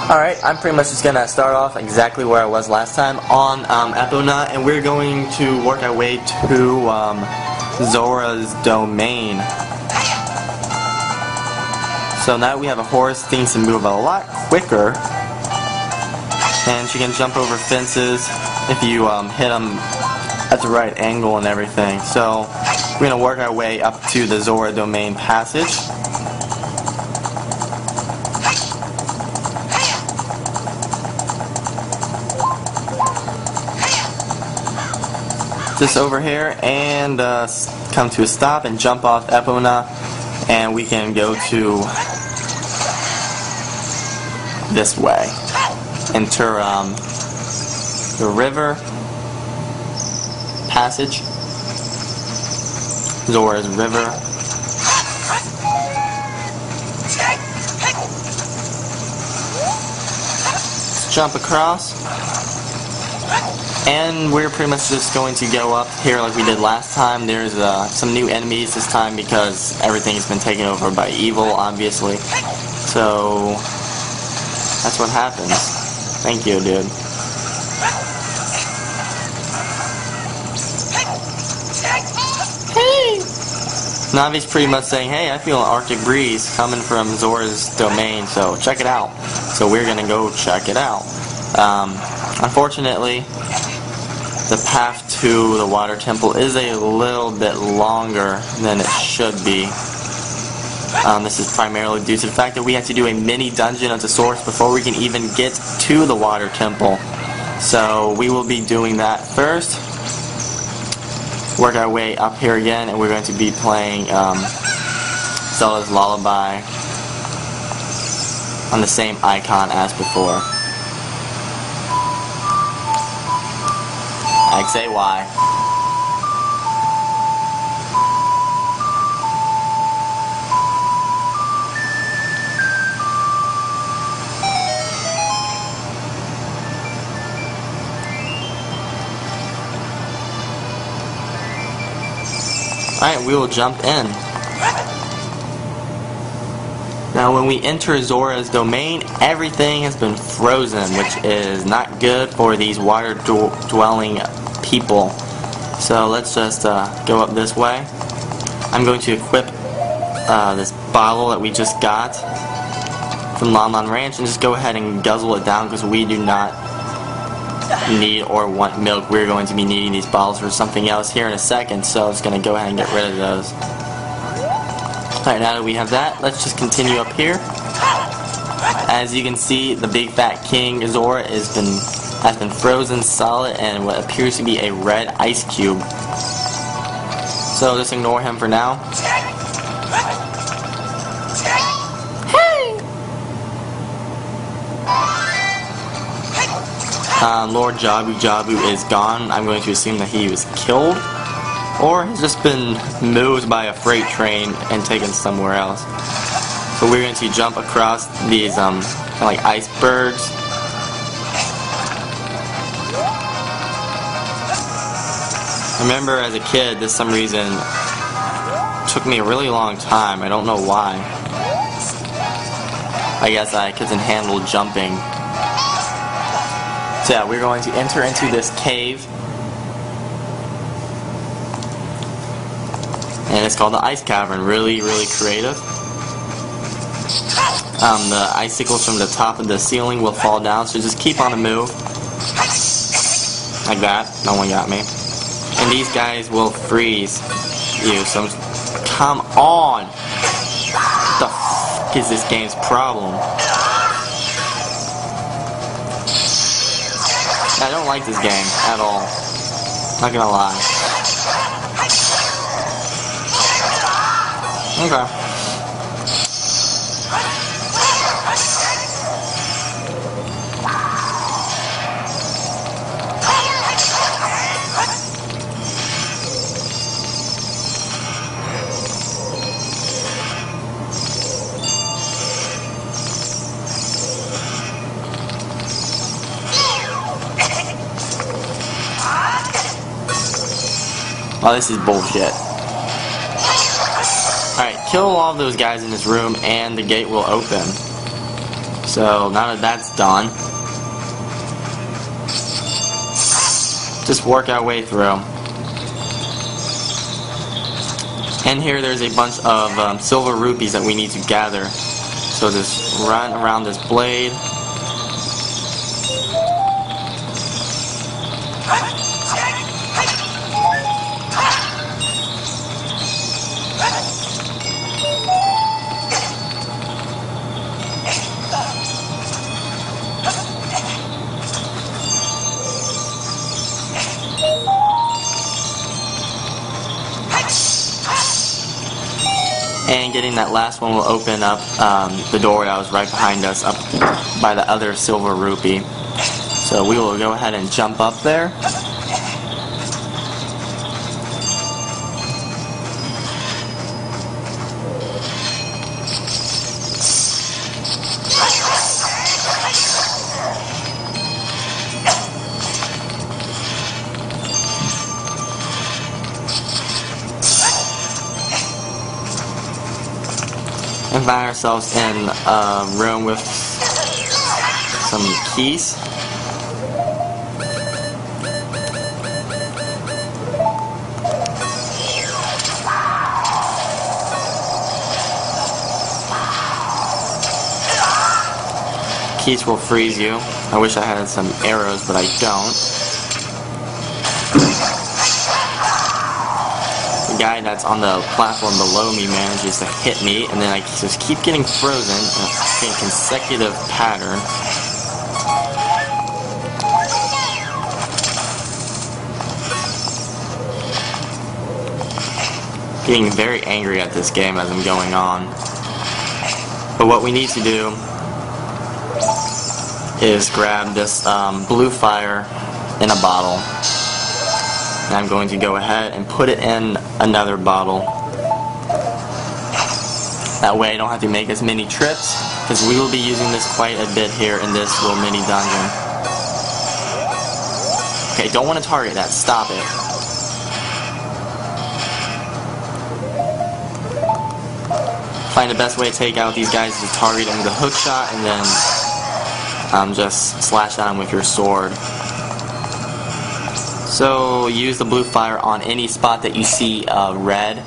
Alright, I'm pretty much just going to start off exactly where I was last time on Epona, and we're going to work our way to Zora's Domain. So now we have a horse, things to move a lot quicker, and she can jump over fences if you hit them at the right angle and everything. So we're going to work our way up to the Zora Domain passage. Just over here and come to a stop and jump off Epona, and we can go to this way. Enter the river passage, Zora's river. Let's jump across. And we're pretty much just going to go up here like we did last time. There's some new enemies this time because everything has been taken over by evil, obviously. So that's what happens. Thank you, dude. Hey! Navi's pretty much saying, hey, I feel an Arctic breeze coming from Zora's Domain, so check it out. So we're gonna go check it out. Unfortunately, the path to the water temple is a little bit longer than it should be. This is primarily due to the fact that we have to do a mini dungeon at the source before we can even get to the water temple. So we will be doing that first. Work our way up here again, and we're going to be playing Zelda's Lullaby on the same icon as before. XAY. Alright, we will jump in. Now when we enter Zora's Domain, everything has been frozen, which is not good for these water-dwelling people. So let's just go up this way. I'm going to equip this bottle that we just got from Lon Lon Ranch and just go ahead and guzzle it down because we do not need or want milk. We're going to be needing these bottles for something else here in a second, so I'm just going to go ahead and get rid of those. Alright, now that we have that, let's just continue up here. As you can see, the big fat king Zora has been frozen solid in what appears to be a red ice cube. So just ignore him for now. Hey! Lord Jabu Jabu is gone. I'm going to assume that he was killed, or has just been moved by a freight train and taken somewhere else. So we're going to jump across these kind of like icebergs. I remember as a kid, this some reason took me a really long time. I don't know why. I guess I couldn't handle jumping. So yeah, we're going to enter into this cave. And it's called the Ice Cavern. Really, really creative. The icicles from the top of the ceiling will fall down, so just keep on the move. Like that. No one got me. And these guys will freeze you, so come on! What the f*** is this game's problem? I don't like this game at all. Not gonna lie. Okay. Oh, this is bullshit. Alright, kill all those guys in this room and the gate will open. So now that that's done, just work our way through. And here there's a bunch of silver rupees that we need to gather. So just run around this blade. And getting that last one will open up the door that was right behind us, up by the other silver rupee. So we will go ahead and jump up there. And find ourselves in a room with some keys. Keys will freeze you. I wish I had some arrows, but I don't. The guy that's on the platform below me manages to hit me, and then I just keep getting frozen in a consecutive pattern. Getting very angry at this game as I'm going on. But what we need to do is grab this blue fire in a bottle. And I'm going to go ahead and put it in another bottle. That way I don't have to make as many trips, because we will be using this quite a bit here in this little mini dungeon. Okay, don't want to target that. Stop it. Find the best way to take out these guys is to target them with a hook shot and then just slash at them with your sword. So use the blue fire on any spot that you see red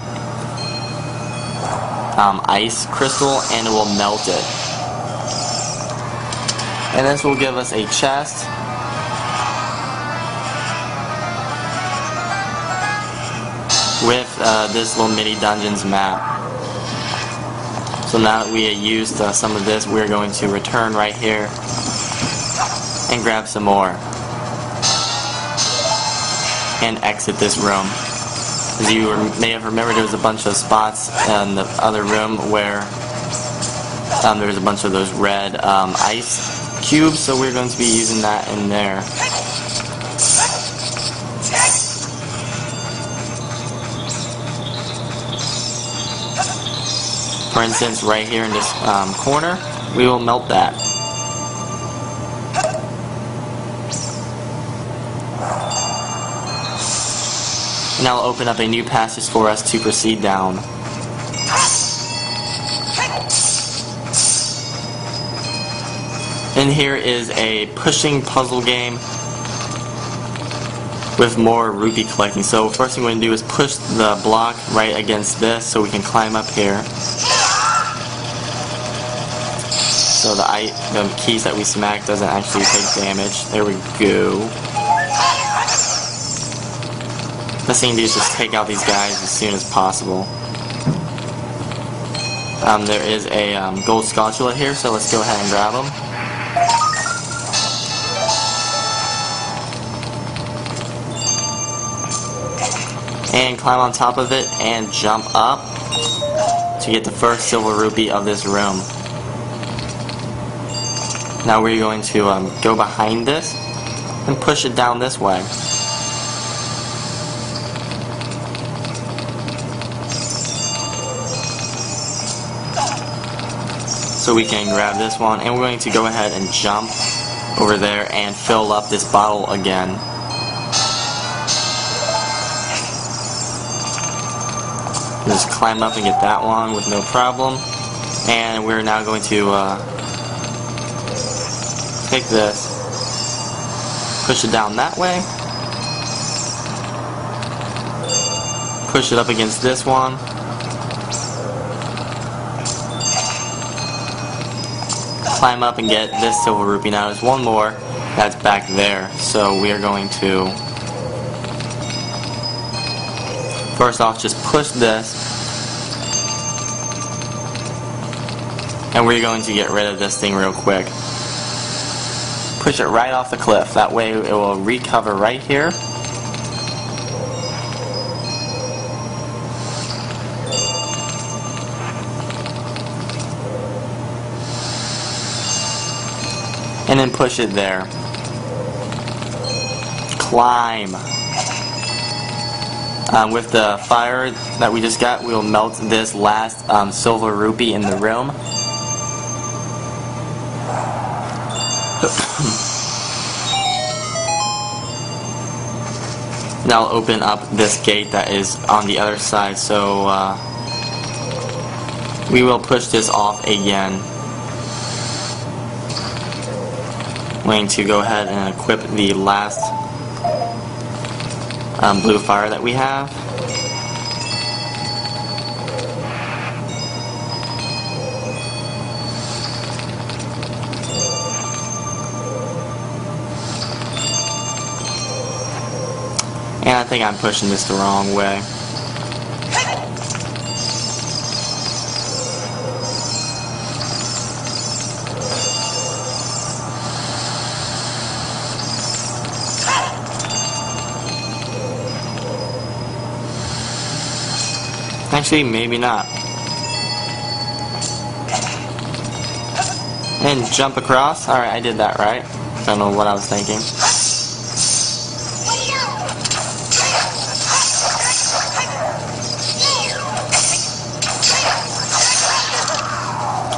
ice crystal, and it will melt it. And this will give us a chest. With this little mini dungeons map. So now that we have used some of this, we're going to return right here and grab some more. And exit this room. As you may have remembered, there was a bunch of spots in the other room where there was a bunch of those red ice cubes, so we're going to be using that in there. For instance, right here in this corner, we will melt that. And that will open up a new passage for us to proceed down. And here is a pushing puzzle game with more rupee collecting. So first thing we're going to do is push the block right against this so we can climb up here. So the keys that we smack doesn't actually take damage. There we go. The thing to do is just take out these guys as soon as possible. There is a gold Skulltula here, so let's go ahead and grab them. And climb on top of it and jump up to get the first silver rupee of this room. Now we're going to go behind this and push it down this way. So we can grab this one, and we're going to go ahead and jump over there and fill up this bottle again. Just climb up and get that one with no problem. And we're now going to take this, push it down that way, push it up against this one, climb up and get this silver rupee. Now there's one more that's back there, so we are going to first off just push this, and we're going to get rid of this thing real quick. Push it right off the cliff, that way it will recover right here. And then push it there. Climb. With the fire that we just got, we'll melt this last silver rupee in the room. Now I'll open up this gate that is on the other side, so we will push this off again. I'm going to go ahead and equip the last blue fire that we have. And I think I'm pushing this the wrong way. Actually, maybe not. And jump across. Alright, I did that right. Don't know what I was thinking.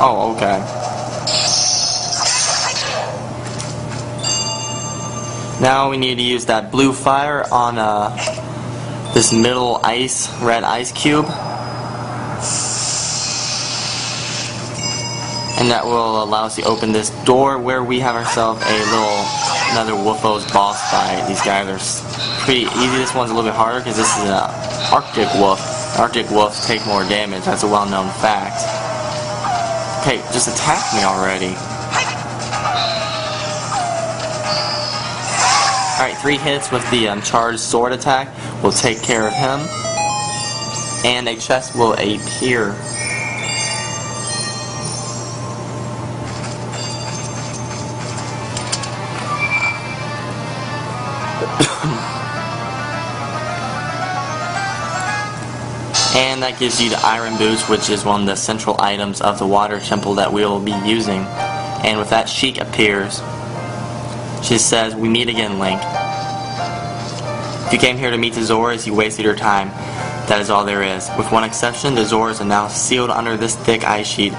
Oh, okay. Now we need to use that blue fire on this middle red ice cube. And that will allow us to open this door where we have ourselves another Woofos boss fight. These guys are pretty easy. This one's a little bit harder because this is an Arctic wolf. Arctic wolves take more damage. That's a well-known fact. Okay, just attack me already. Alright, 3 hits with the charged sword attack will take care of him. And a chest will appear. And that gives you the iron boots, which is one of the central items of the water temple that we will be using. And with that, Sheik appears. She says, "We meet again, Link. If you came here to meet the Zoras, you wasted your time. That is all there is. With one exception, the Zoras are now sealed under this thick ice sheet.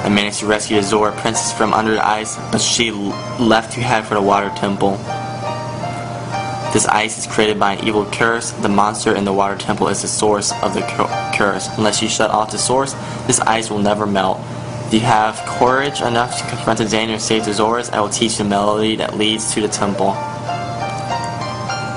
I managed to rescue the Zora princess from under the ice, but she left to head for the water temple. This ice is created by an evil curse. The monster in the water temple is the source of the curse. Unless you shut off the source, this ice will never melt. If you have courage enough to confront the danger and save the Zoras, I will teach the melody that leads to the temple."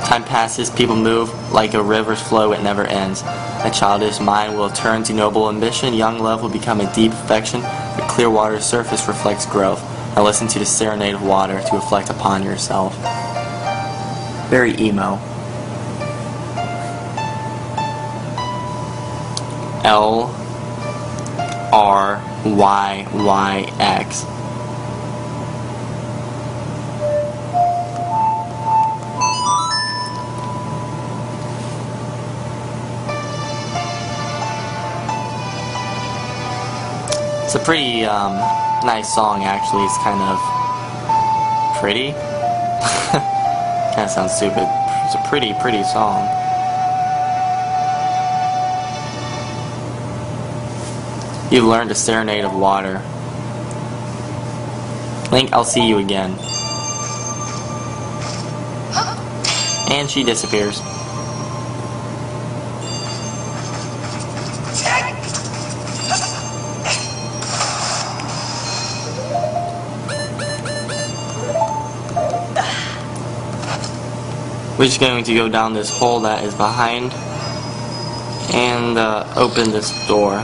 Time passes, people move, like a river's flow, it never ends. A childish mind will turn to noble ambition, young love will become a deep affection, the clear water's surface reflects growth. Now listen to the serenade of water to reflect upon yourself. Very emo. LRYYX. It's a pretty nice song, actually. It's kind of pretty. Kind of sounds stupid. It's a pretty song. You've learned a serenade of water. Link, I'll see you again. And she disappears. we're just going to go down this hole that is behind and open this door.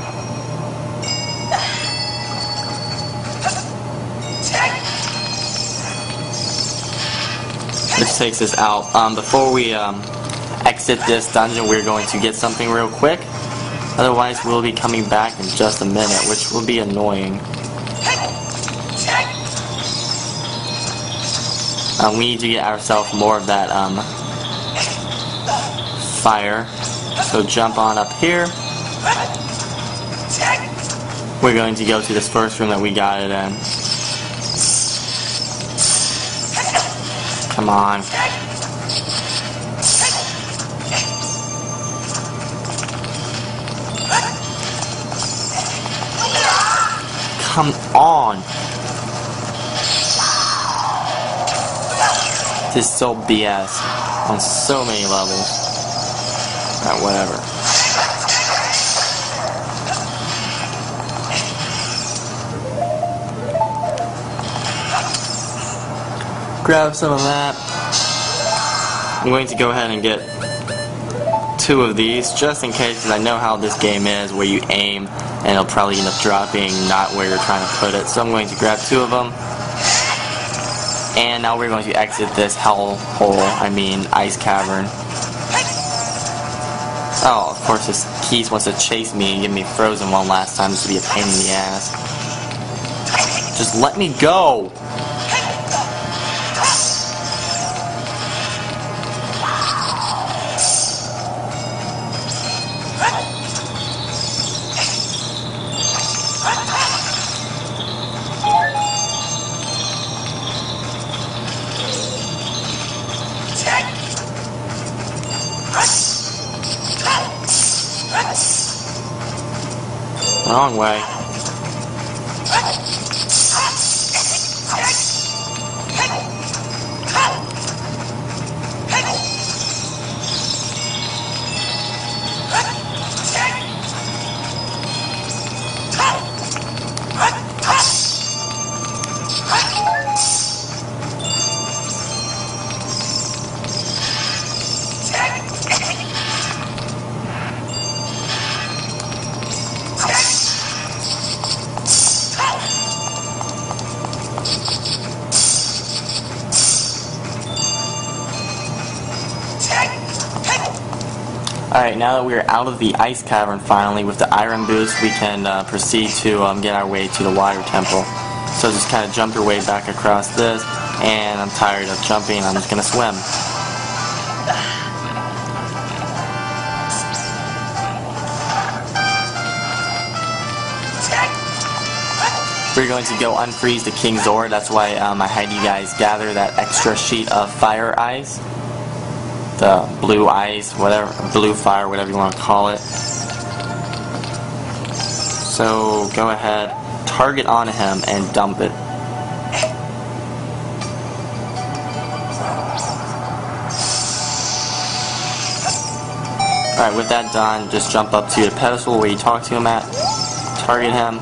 Which takes us out. Before we exit this dungeon, we're going to get something real quick. Otherwise, we'll be coming back in just a minute, which will be annoying. We need to get ourselves more of that fire. So jump on up here. We're going to go to this first room that we got it in. Come on. Come on. This is so BS on so many levels. Alright, whatever. Grab some of that. I'm going to go ahead and get 2 of these just in case, because I know how this game is where you aim and it'll probably end up dropping not where you're trying to put it. So I'm going to grab 2 of them. And now we're going to exit this hell hole, Ice Cavern. Oh, of course this Keys wants to chase me and get me frozen one last time. This would be a pain in the ass. Just let me go! Wrong way. Alright, now that we're out of the Ice Cavern finally with the iron boots, we can proceed to get our way to the water temple. So just kind of jump your way back across this, and I'm tired of jumping, I'm just going to swim. We're going to go unfreeze the King Zora, that's why I had you guys gather that extra sheet of fire eyes. The blue eyes, whatever, blue fire, whatever you want to call it. So go ahead, target on him and dump it. Alright, with that done, just jump up to the pedestal where you talk to him at, target him,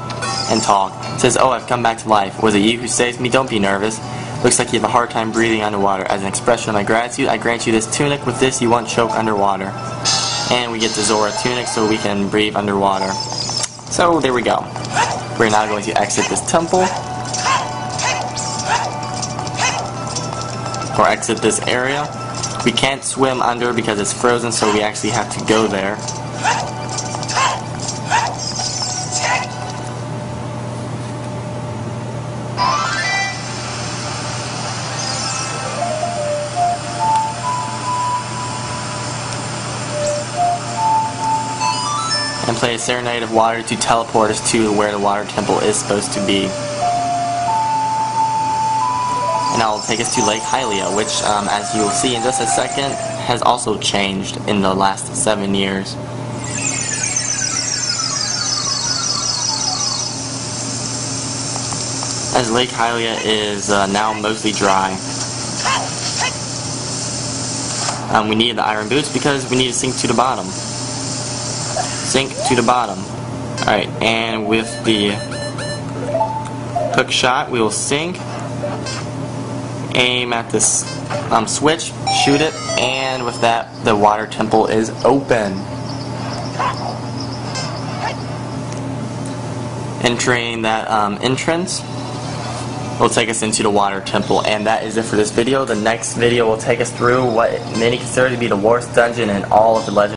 and talk. It says, "Oh, I've come back to life. Was it you who saved me? Don't be nervous. Looks like you have a hard time breathing underwater. As an expression of my gratitude, I grant you this tunic. With this, you won't choke underwater." And we get the Zora tunic so we can breathe underwater. So, there we go. We're now going to exit this temple. Or exit this area. We can't swim under because it's frozen, so we actually have to go there. And play a serenade of water to teleport us to where the water temple is supposed to be. And that will take us to Lake Hylia, which, as you will see in just a second, has also changed in the last 7 years. As Lake Hylia is now mostly dry. We needed the iron boots because we need to sink to the bottom. Sink to the bottom. Alright, and with the hook shot, we will sink, aim at this switch, shoot it, and with that, the water temple is open. Entering that entrance will take us into the water temple, and that is it for this video. The next video will take us through what many consider to be the worst dungeon in all of the Legend